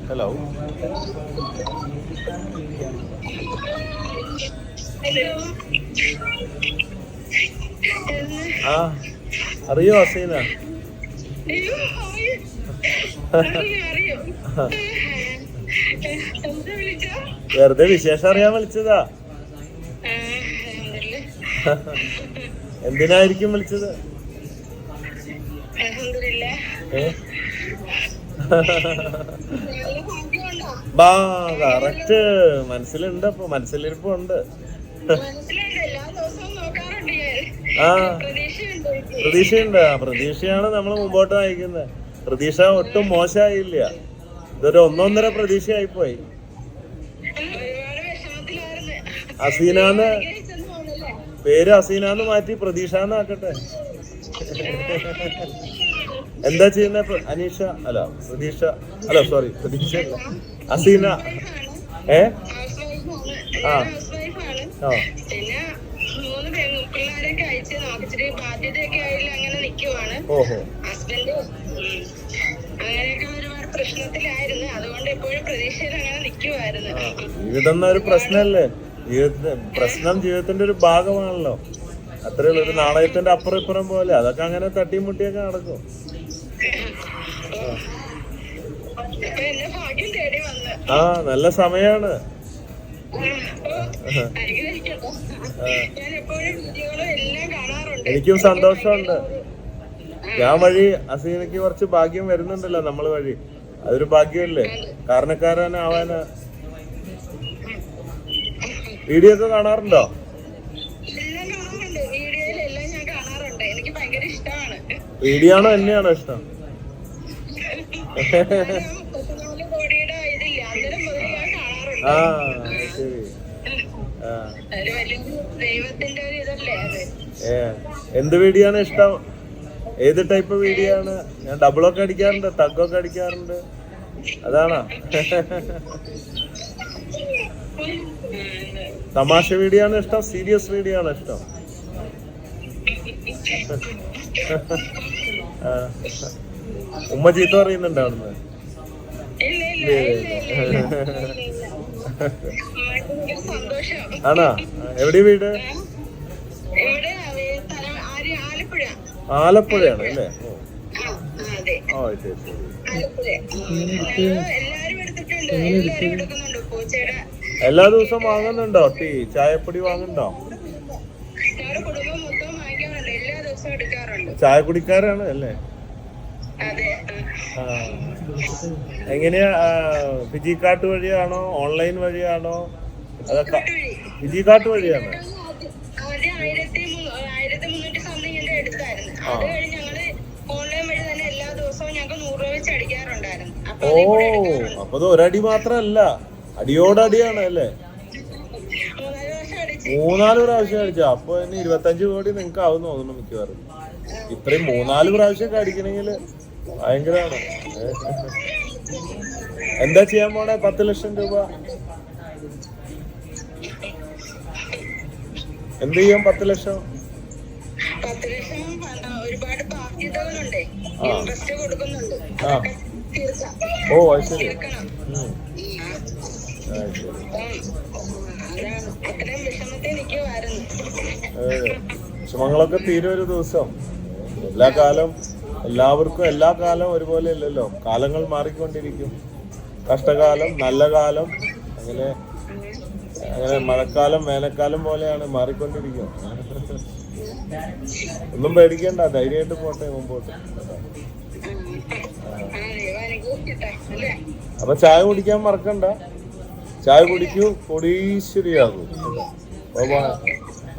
Hello. ആ അറിയോ അസീന? വെറുതെ വിശേഷം അറിയാൻ വിളിച്ചതാ. എന്തിനായിരിക്കും വിളിച്ചത്? ബാ കറക്റ്റ് മനസ്സിലുണ്ട്. അപ്പൊ മനസ്സിലിരിപ്പുണ്ട്. ആ പ്രതീക്ഷയുണ്ട്. ആ പ്രതീക്ഷയാണ് നമ്മൾ മുമ്പോട്ട് നയിക്കുന്നത്. പ്രതീക്ഷ ഒട്ടും മോശമായില്ല. ഇതൊരു ഒന്നൊന്നര പ്രതീക്ഷയായിപ്പോയി. അസീനാന്ന് പേര് അസീനാന്ന് മാറ്റി പ്രതീക്ഷന്ന് ആക്കട്ടെ. എന്താ ചെയ്യുന്ന അനീഷ? അല്ല പ്രതീക്ഷ. അല്ല സോറി പ്രതീക്ഷ അല്ല, അസീന. ആ ആ ഓഹോ. ജീവിതം ഒരു പ്രശ്നമല്ലേ? പ്രശ്നം ജീവിതത്തിന്റെ ഒരു ഭാഗമാണല്ലോ. അത്രയുള്ള ഒരു നാണയത്തിന്റെ അപ്പുറം ഇപ്പുറം പോലെ അതൊക്കെ അങ്ങനെ തട്ടിയും മുട്ടിയൊക്കെ നടക്കും. ആ നല്ല സമയാണ്. എനിക്കും സന്തോഷമുണ്ട്. ഞാൻ വഴി അസീനക്ക് കുറച്ച് ഭാഗ്യം വരുന്നുണ്ടല്ലോ. നമ്മൾ വഴി അതൊരു ഭാഗ്യമല്ലേ? കാരണക്കാരനാവാനാ. വീഡിയോ ഒക്കെ കാണാറുണ്ടോ? വീഡിയോ ആണോ എന്നെയാണോ ഇഷ്ടം? ആ ശരി. എന്ത് വീഡിയോ ആണ് ഇഷ്ടം? ഏത് ടൈപ്പ് വീഡിയോ ആണ്? ഞാൻ ഡബിളൊക്കെ അടിക്കാറുണ്ട്, ടഗൊക്കെ അടിക്കാറുണ്ട്. അതാണോ? തമാശ വീഡിയോ ആണ് ഇഷ്ടം? സീരിയസ് വീഡിയോ ആണ് ഇഷ്ടം? ഉമ്മ ചീത്ത പറയുന്നുണ്ട് അവിടുന്ന്? ആണോ? എവിടെ വീട്? ആലപ്പുഴയാണ് അല്ലേ? ഓ ശരി ശരി. എല്ലാ ദിവസവും വാങ്ങുന്നുണ്ടോ? ടീ ചായപ്പൊടി വാങ്ങുന്നുണ്ടോ? ചായ കുടിക്കാരാണ് അല്ലേ? എങ്ങനെയാ? ഫിജി കാർട്ട് വഴിയാണോ ഓൺലൈൻ വഴിയാണോ? അതൊക്കെ ഫിജി കാർട്ട് വഴിയാണ്. ഓ അപ്പൊ അത് ഒരടി മാത്രല്ല, അടിയോടടിയാണ് അല്ലേ? 3-4 പ്രാവശ്യം അടിച്ചോ? അപ്പൊ ഇനി 25 കോടി നിങ്ങക്ക് ആവും തോന്നുന്നു മിക്കവാറും. ഇത്രയും 3-4 പ്രാവശ്യമൊക്കെ അടിക്കണമെങ്കിൽ ഭയങ്കരമാണ്. എന്താ ചെയ്യാൻ പോണേ? 10 ലക്ഷം രൂപ എന്ത് ചെയ്യും? 10 ലക്ഷം ഓ അത് ശരി. വിഷമങ്ങളൊക്കെ തീരെ ഒരു ദിവസം. എല്ലാവർക്കും എല്ലാ കാലം ഒരുപോലെ അല്ലല്ലോ. കാലങ്ങൾ മാറിക്കൊണ്ടിരിക്കും. കഷ്ടകാലം, നല്ല കാലം, അങ്ങനെ അങ്ങനെ മഴക്കാലം വേനൽക്കാലം പോലെയാണ് മാറിക്കൊണ്ടിരിക്കും. ഒന്നും പേടിക്കണ്ട, ധൈര്യമായിട്ട് പോട്ടെ മുമ്പോട്ട്. അപ്പൊ ചായ കുടിക്കാൻ മറക്കണ്ട. ചായ കുടിക്കൂ, കൊടീശ്വരിയാകൂ.